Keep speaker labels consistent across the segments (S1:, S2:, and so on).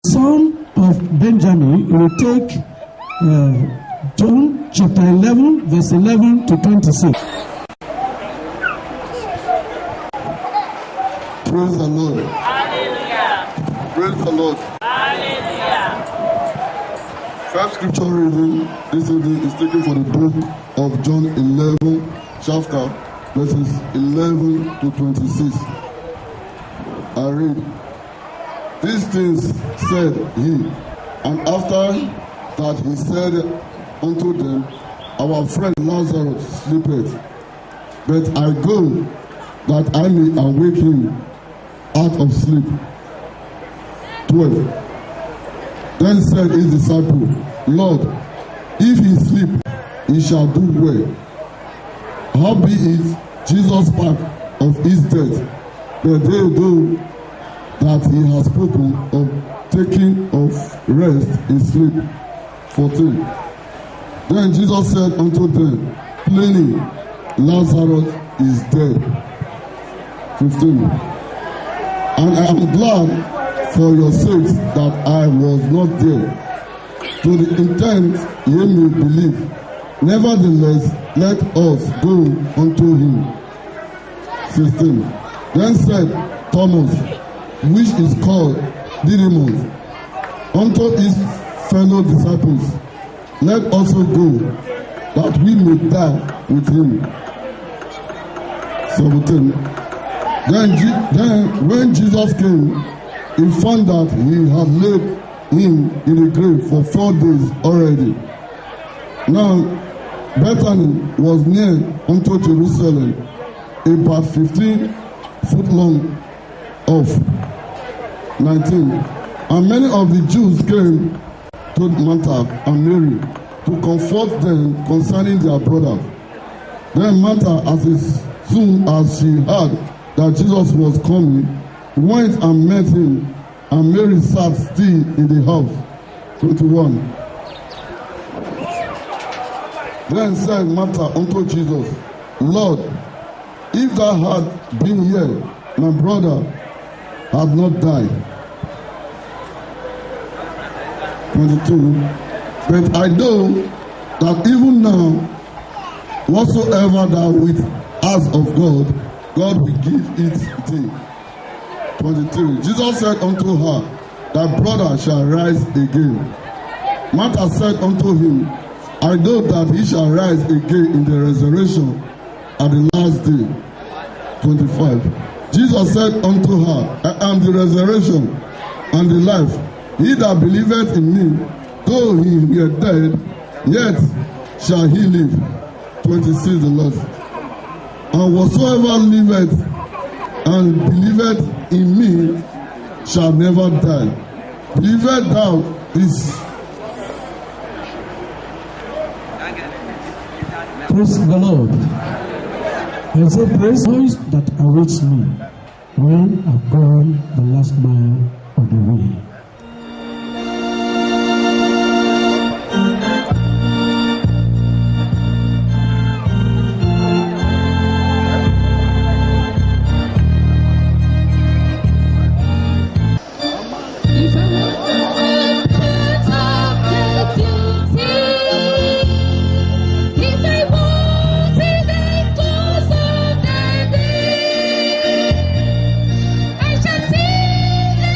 S1: son of Benjamin, you will take John chapter 11, verse 11 to 26.
S2: Praise the Lord. Hallelujah. Praise the Lord. Hallelujah. First scripture reading this evening is taken from the book of John 11, chapter verses 11 to 26. I read. These things said he, and after that he said unto them, our friend Lazarus sleepeth, but I go that I may awake him out of sleep. 12. Then said his disciple, Lord, if he sleep, he shall do well. Howbeit Jesus spake of his death, but they know that he has spoken of taking of rest in sleep. 14. Then Jesus said unto them plainly, Lazarus is dead. 15. And I am glad for your sakes that I was not there, to the intent ye may believe. Nevertheless, let us go unto him. 16. Then said Thomas, which is called Didymus, unto his fellow disciples, let us go, that we may die with him. 17. Then when Jesus came, he found that he had laid him in the grave for 4 days already. Now Bethany was near unto Jerusalem, about 15 foot long off. 19. And many of the Jews came to Martha and Mary to comfort them concerning their brother. Then Martha, as soon as she heard that Jesus was coming, went and met him, and Mary sat still in the house. 21. Then said Martha unto Jesus, Lord, if thou had been here, my brother had not died. 22. But I know that even now, whatsoever thou wilt ask of God, God will give it thee. 23. Jesus said unto her, thy brother shall rise again. Martha said unto him, I know that he shall rise again in the resurrection at the last day. 25. Jesus said unto her, I am the resurrection and the life. He that believeth in me, though he were dead, yet shall he live. 26. The last. And whatsoever liveth and believeth in me shall never die. Believeth thou this?
S1: Praise the Lord. And say, praise the voice that awaits me when I've gone the last mile of the way.
S3: I shall see the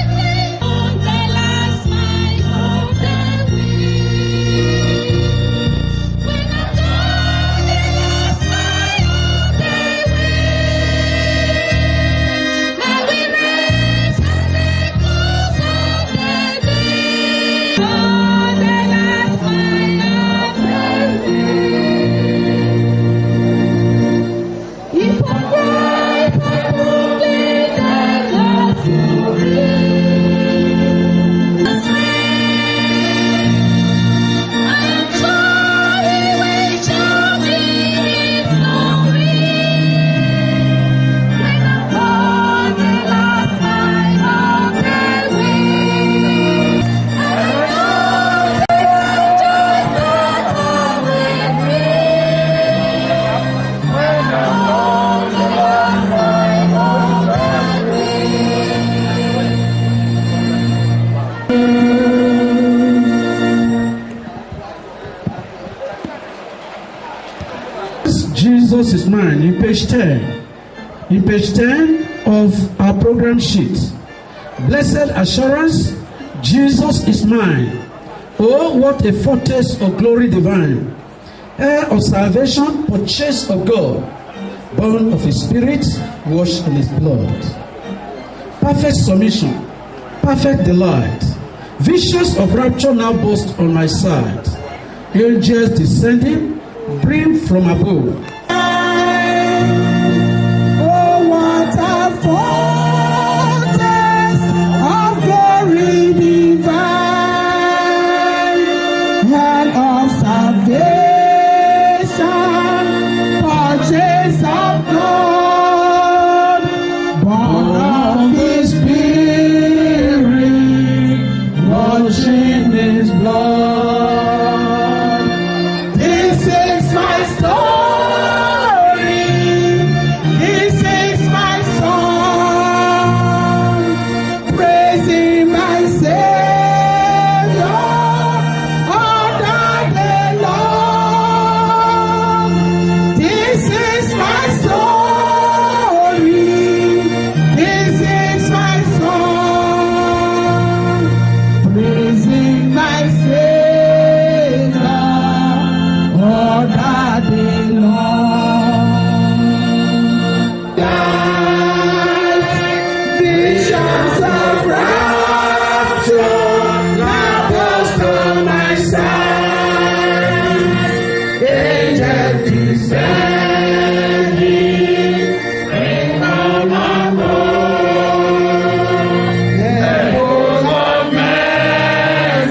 S1: Jesus is mine in page 10. In page 10 of our program sheet. Blessed assurance, Jesus is mine. Oh, what a foretaste of glory divine. Heir of salvation, purchased of God. Born of his spirit, washed in his blood. Perfect submission, perfect delight. Visions of rapture now burst on my side. Angels descending, brim from above.
S3: Oh, what a foretaste of glory divine, and of salvation, purchase of God, born of his spirit, washed in his blood. This is my story. This is my song, praising my Savior all the day long. This is my story. This is my song, praising my Savior all the day long. Visions of rapture now burst on my side. Angels descending, bring from above. Echoes of mercy,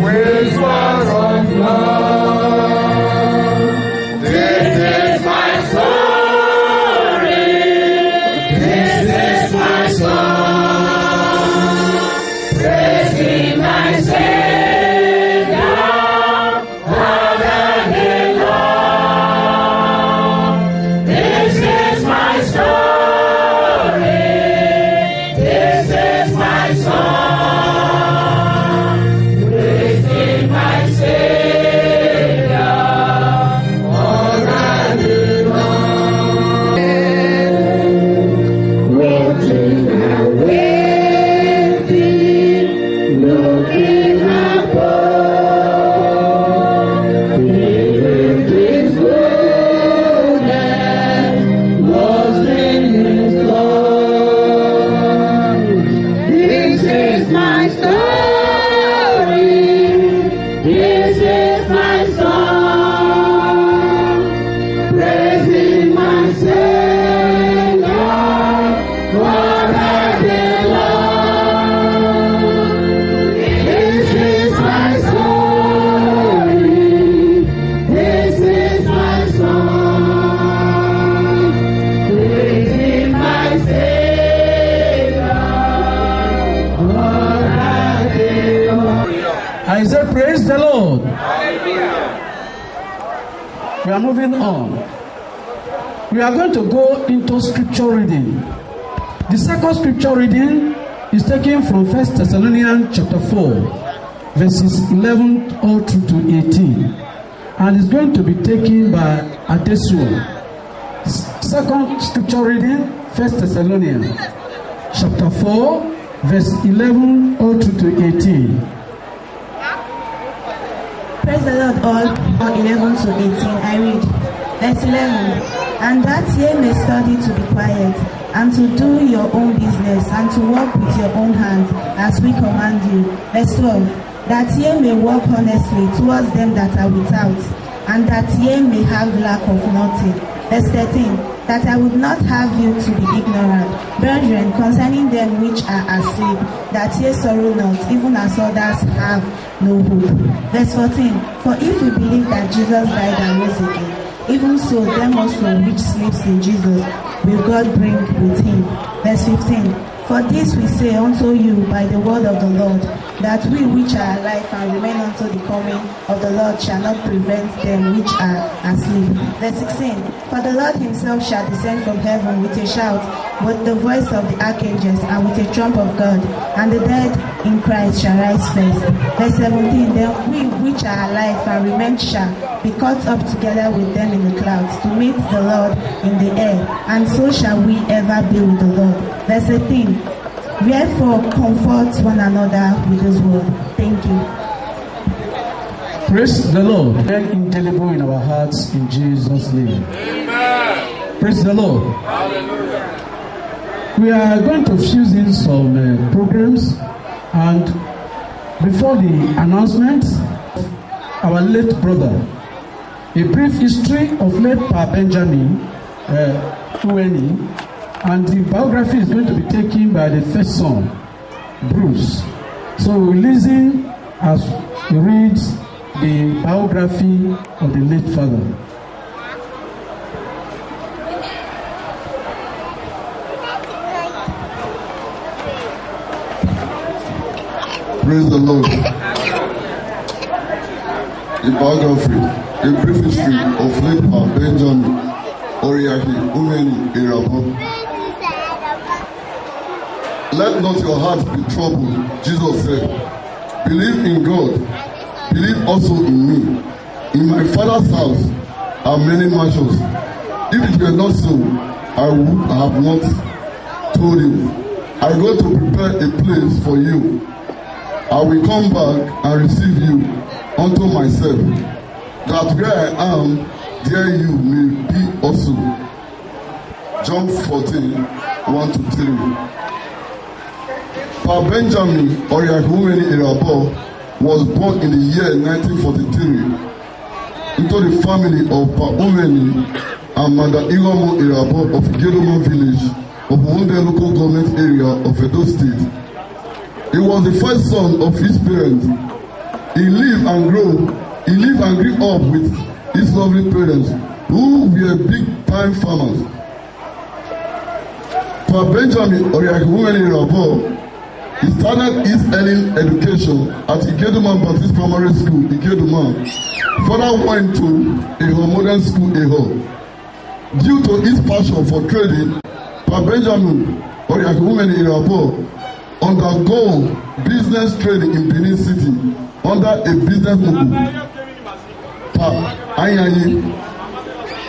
S3: whispers of love. This is my story. This is my song, praising my Savior all the day long. This is my story. This is my song, praising my Savior all the day long. Watching and waiting, looking above, feeling his goodness, lost in his love. This is my story. This is my song, praising my Savior all the day long. This is my story. This is my song, praising my Savior all the day long.
S1: I say, praise the Lord. We are moving on. We are going to go into scripture reading. The second scripture reading is taken from 1 Thessalonians chapter 4, verses 11 all through to 18. And is going to be taken by Adesuo. Second scripture reading, 1 Thessalonians chapter 4, verse 11 all through to 18.
S4: Praise the Lord all. 11 to 18. I read. Verse 11. And that ye may study to be quiet, and to do your own business, and to work with your own hands, as we command you. Verse 12. That ye may walk honestly towards them that are without, and that ye may have lack of nothing. Verse 13. That I would not have you to be ignorant, brethren, concerning them which are asleep, that ye sorrow not, even as others have no hope. Verse 14. For if we believe that Jesus died and rose again, even so them also which sleeps in Jesus will God bring with him. Verse 15. For this we say unto you by the word of the Lord, that we which are alive and remain unto the coming of the Lord shall not prevent them which are asleep. Verse 16. For the Lord himself shall descend from heaven with a shout, with the voice of the archangels, and with a trump of God, and the dead in Christ shall rise first. Verse 17. Then we which are alive and remain shall be caught up together with them in the clouds to meet the Lord in the air, and so shall we ever be with the Lord. Verse 18. Wherefore comfort one another with this word. Thank you.
S1: Praise the Lord. And indelible in our hearts in Jesus' name.
S2: Amen.
S1: Praise the Lord.
S2: Hallelujah.
S1: We are going to fuse in some programs, and before the announcement, our late brother, a brief history of late Pa Benjamin Uweni, and the biography is going to be taken by the first son, Bruce. So we listen as he reads the biography of the late father.
S2: Praise the Lord. A biography, a brief history of late Pa Benjamin Oriakhi Uweni Irabor. Let not your heart be troubled, Jesus said. Believe in God, believe also in me. In my Father's house are many mansions. If it were not so, I would have not told you. I go to prepare a place for you. I will come back and receive you unto myself, that where I am, there you may be also. John 14, 1-3. Pa Benjamin Oriakhi Uweni Irabor was born in the year 1943 into the family of Pa Uweni and Mada Igomo Irabor of Igedoma village of Wunde local government area of Edo State. He was the first son of his parents. He lived and grew up with his lovely parents, who were big-time farmers. Pa Benjamin Oriakhi Uweni Irabor, he started his early education at Igedoma Baptist Primary School, Igedoma. Further went to Eho Modern School, Eho. Due to his passion for trading, Pa Benjamin Oriakhi Uweni Irabor undergo business trading in Benin City under a business mogul, Pa Anyanyi.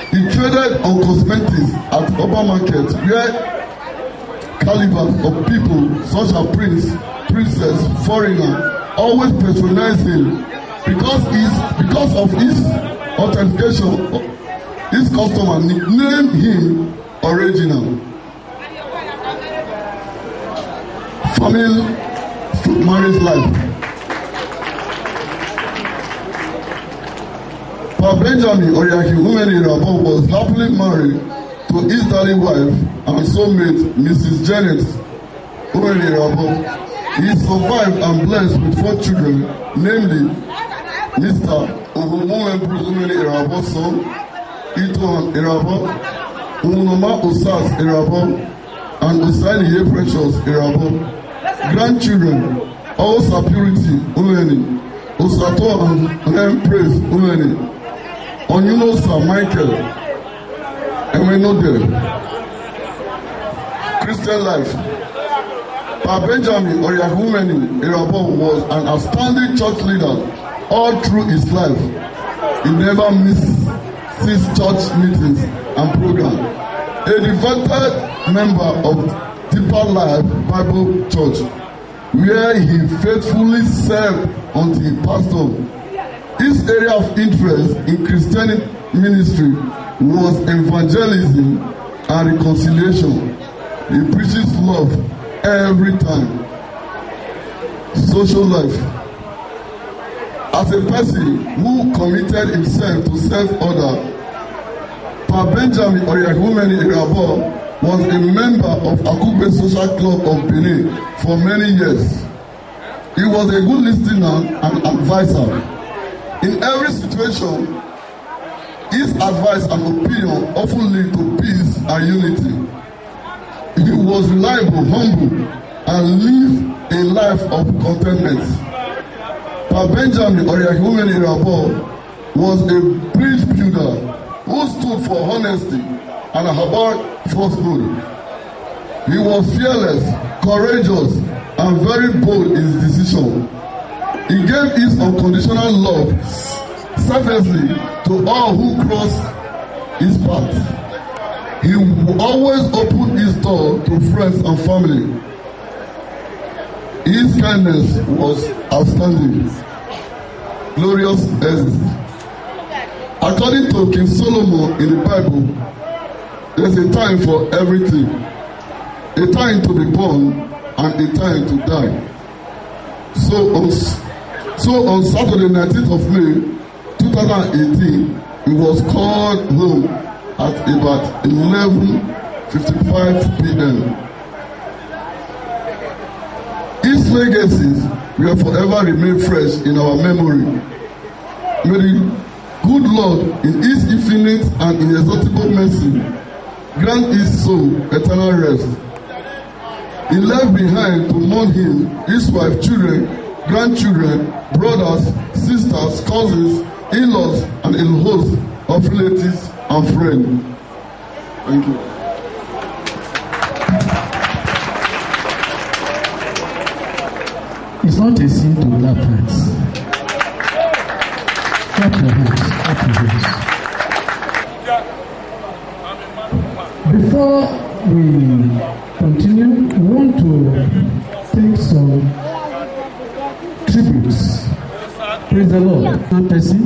S2: He traded on cosmetics at Oba Market, where calibers of people such as prince, princess, foreigner always patronize him because of his authentication. His customer nicknamed him original. Family marriage life. Pa Benjamin Oriakhi Uweni Irabor was happily married to his darling wife and soulmate Mrs. Janet Uweni Irabor. He survived and blessed with 4 children, namely Mr. Ohomuwen Bruce Uweni Irabor's son, Itohan Irabor, Unoma Osas Irabor, and Osaini Precious Irabor. Grandchildren, Osa Purity Uweni, Osato and Praise Uweni, Onyunosa Michael, and we know them. Christian life. Pa Benjamin Oriakhi Uweni Irabor was an outstanding church leader all through his life. He never missed church meetings and programs. A devoted member of Deeper Life Bible Church, where he faithfully served until he passed on. His area of interest in Christian ministry was evangelism and reconciliation. He preaches love every time. Social life. As a person who committed himself to serve others, Pa Benjamin Oriakhi Uweni Irabor was a member of Akugbe Social Club of Benin for many years. He was a good listener and advisor. In every situation, his advice and opinion often lead to peace and unity. He was reliable, humble, and lived a life of contentment. Pa Benjamin Oriakhiwumeni Irabor was a bridge builder who stood for honesty and about falsehood. He was fearless, courageous, and very bold in his decision. He gave his unconditional love selflessly to all who crossed his path. He always opened his door to friends and family. His kindness was outstanding. Glorious exit. According to King Solomon in the Bible, there's a time for everything. A time to be born and a time to die. So on Saturday 19th of May 2018, he was called home at about 11:55 p.m. His legacies will forever remain fresh in our memory. May the good Lord, in His infinite and inexhaustible mercy, grant his soul eternal rest. He left behind to mourn him, his wife, children, grandchildren, brothers, sisters, cousins, in-laws, and a host of relatives and friends. Thank you.
S1: It's not a sin to clap hands. Clap your hands. Clap your hands. Before we continue, we want to take some tributes. Praise the Lord. One person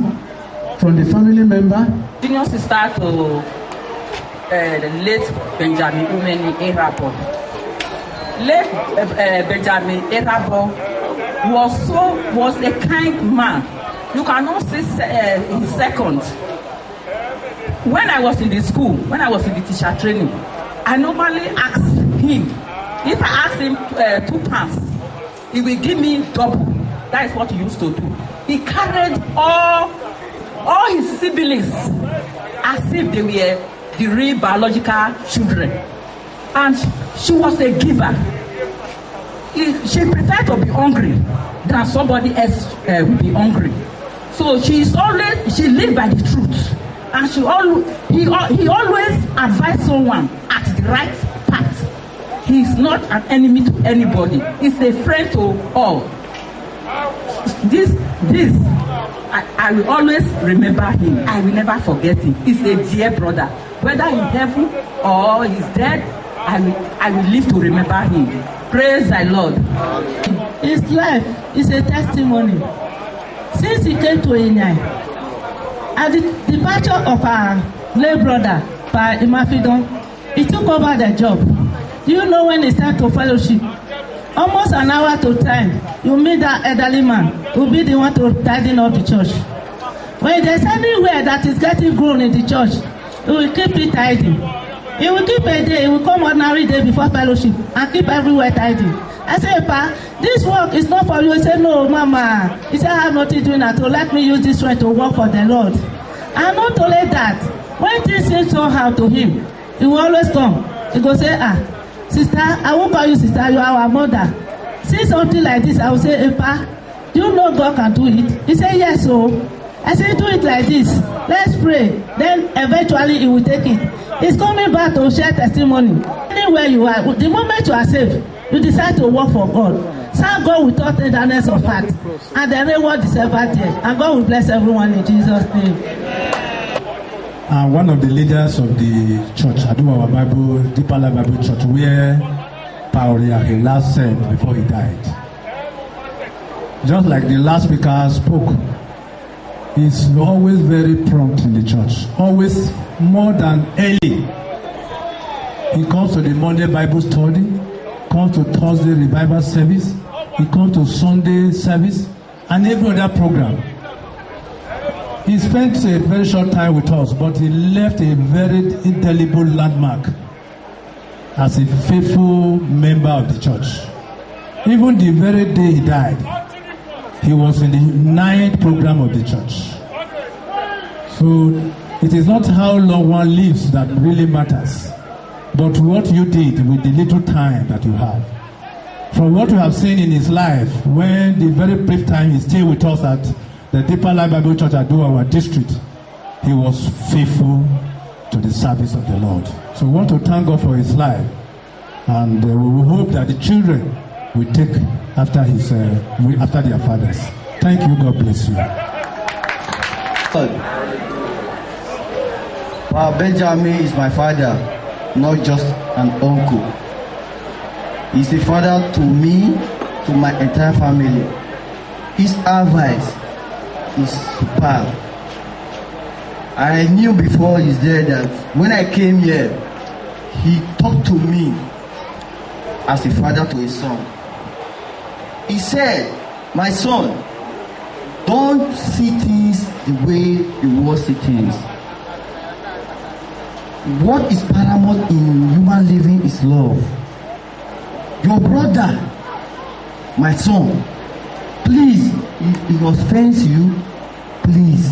S1: from the family member.
S5: Junior sister to the late Benjamin Umeni Irabor. Late Benjamin Irabor was a kind man. You cannot say his second. When I was in the school, when I was in the teacher training, I normally ask him. If I ask him £2, he will give me double. That is what he used to do. He carried all his siblings as if they were the real biological children. And she was a giver. She preferred to be hungry than somebody else will be hungry. So she lived by the truth. And he always advised someone at the right path. He is not an enemy to anybody. He's a friend to all. I will always remember him. I will never forget him. He's a dear brother. Whether in heaven or he's dead, I will live to remember him. Praise thy Lord.
S6: His life is a testimony. Since he came to Inyai, at the departure of our late brother, by Imafidon, he took over the job. Do you know when it's time to fellowship? Almost an hour to time, you meet that elderly man who will be the one to tidy up the church. When there's anywhere that is getting grown in the church, he will keep it tidy. He will keep a day, he will come ordinary day before fellowship and keep everywhere tidy. I say, Pa, this work is not for you. He said, no, Mama. He said, I have nothing doing at all. Let me use this strength to work for the Lord. And not only that, when things seem so hard to him, he will always come. He will say, sister, I won't call you sister, you are our mother. See something like this, I will say, hey, Pa, do you know God can do it? He said, yes, so. I said, do it like this. Let's pray. Then eventually he will take it. He's coming back to share testimony. Anywhere you are, the moment you are saved, you decide to work for God. Serve God without tenderness of heart. And the reward is ever there. And God will bless everyone in Jesus' name.
S7: One of the leaders of the church, Adumawa Bible, Deeper Life Bible Church, where Paulia he last said before he died. Just like the last speaker spoke, he's always very prompt in the church. Always more than early. He comes to the Monday Bible study, comes to Thursday revival service, he comes to Sunday service, and every other program. He spent a very short time with us, but he left a very indelible landmark as a faithful member of the church. Even the very day he died, he was in the 9th program of the church. So it is not how long one lives that really matters, but what you did with the little time that you have. From what we have seen in his life, when the very brief time he stayed with us at the Deeper Life Bible Church at our district, he was faithful to the service of the Lord. So we want to thank God for his life, and we will hope that the children will take after after their fathers. Thank you. God bless you.
S8: Benjamin is my father, not just an uncle. He's a father to me, to my entire family. His advice is superb. I knew before he's there that when I came here, he talked to me as a father to his son. He said, "My son, don't see things the way the world sees things. What is paramount in human living is love. Your brother, my son, please, if he offends you, please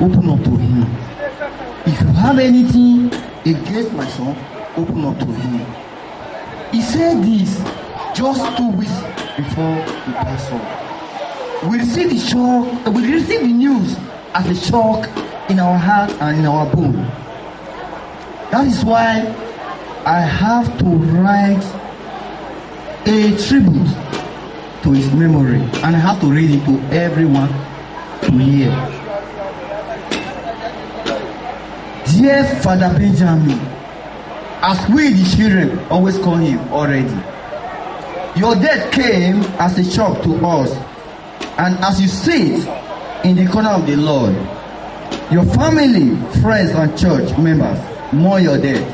S8: open up to him. If you have anything against my son, open up to him." He said this just 2 weeks before he passed on. We received the news as a shock in our heart and in our bone. That is why I have to write a tribute to his memory, and I have to read it to everyone to hear. Dear Father Benjamin, as we the children always call him already, your death came as a shock to us, and as you sit in the corner of the Lord, your family, friends and church members mourn your death.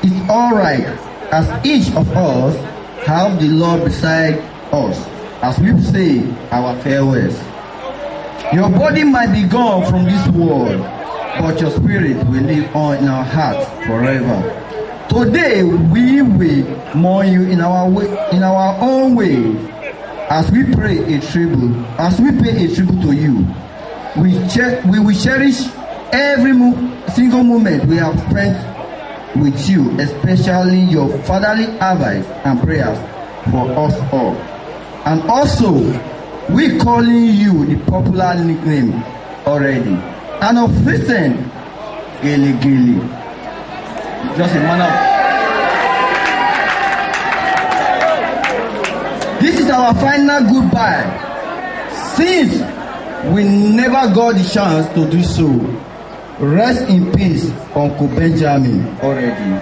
S8: It's all right, as each of us have the Lord beside us as we say our farewells. Your body might be gone from this world, but your spirit will live on in our hearts forever. Today we will mourn you in our own way, as we pay a tribute to you. We will cherish every single moment we have spent with you, especially your fatherly advice and prayers for us all. And also, we calling you the popular nickname already, and of recent, Gele Gele. Just a manner. This is our final goodbye, since we never got the chance to do so. Rest in peace, Uncle Benjamin already.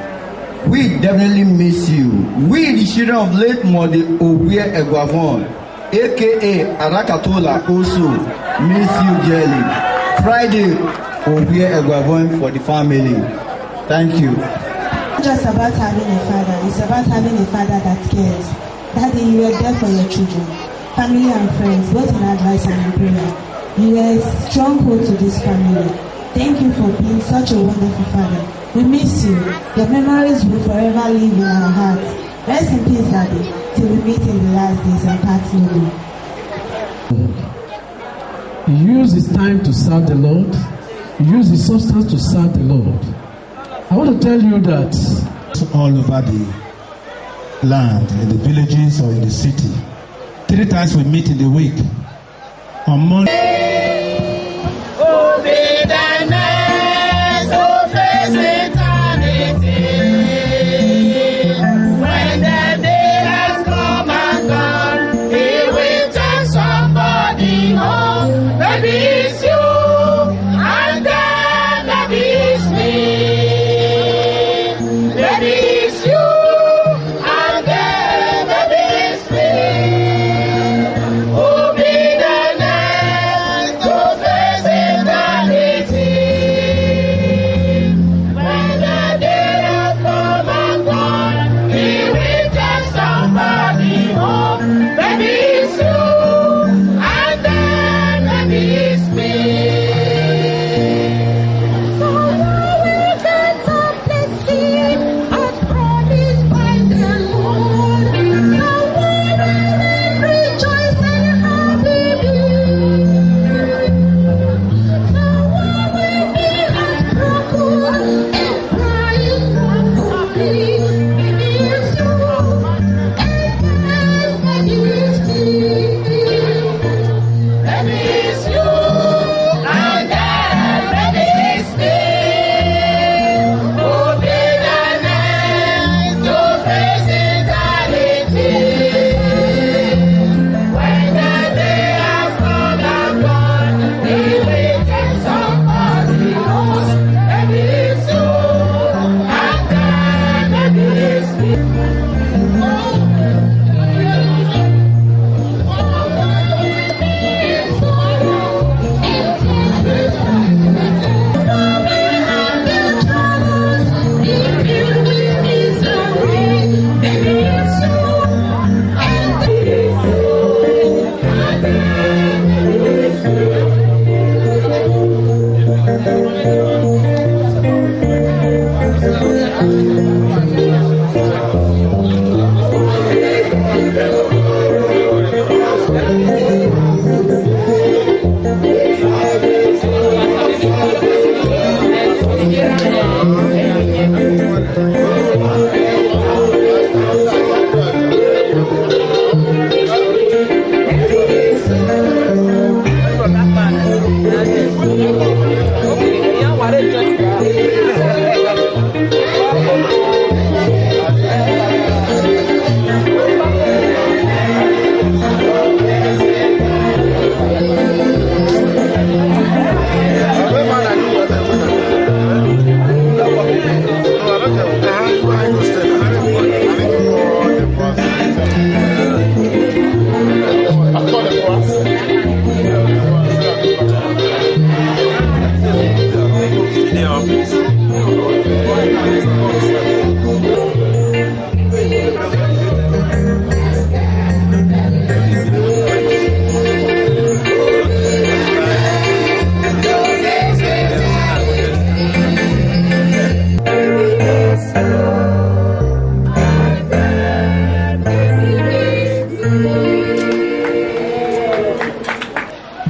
S8: We definitely miss you. We, the children of late Mode Obie Egwavon, aka Arakatola, also miss you dearly. Friday, Obie Egwavon for the family. Thank you.
S4: Not just about having a father, it's about having a father that cares. Daddy, you were there for your children, family and friends, both in advice and in prayer. You were a stronghold to this family. Thank you for being such a wonderful father. We miss you. Your memories will forever live in our hearts. Rest in peace, Daddy, till we meet in the last days and part no more.
S1: He used his time to serve the Lord. He used his substance to serve the Lord. I want to tell you that
S7: all over the land, in the villages or in the city, 3 times we meet in the week. On Monday.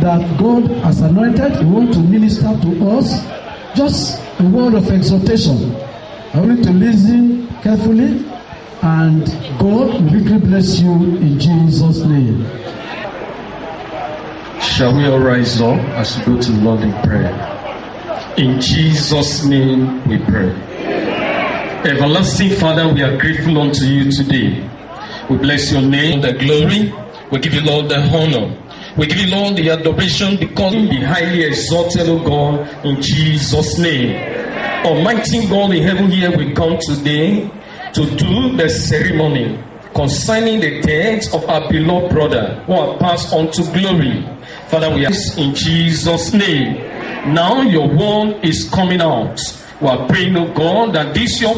S1: that God has anointed, He wants to minister to us. Just a word of exhortation. I want you to listen carefully, and God will really bless you in Jesus' name.
S9: Shall we all rise up as we go to the Lord in prayer? In Jesus' name we pray. Everlasting Father, we are grateful unto you today. We bless your name, the glory. We give you, Lord, the honor. We give you, Lord, the adoration, because you be highly exalted, O God, in Jesus' name. Almighty God in heaven, here we come today to do the ceremony concerning the death of our beloved brother who have passed on to glory. Father, we ask in Jesus' name. Now your word is coming out. We are praying, O God, that this your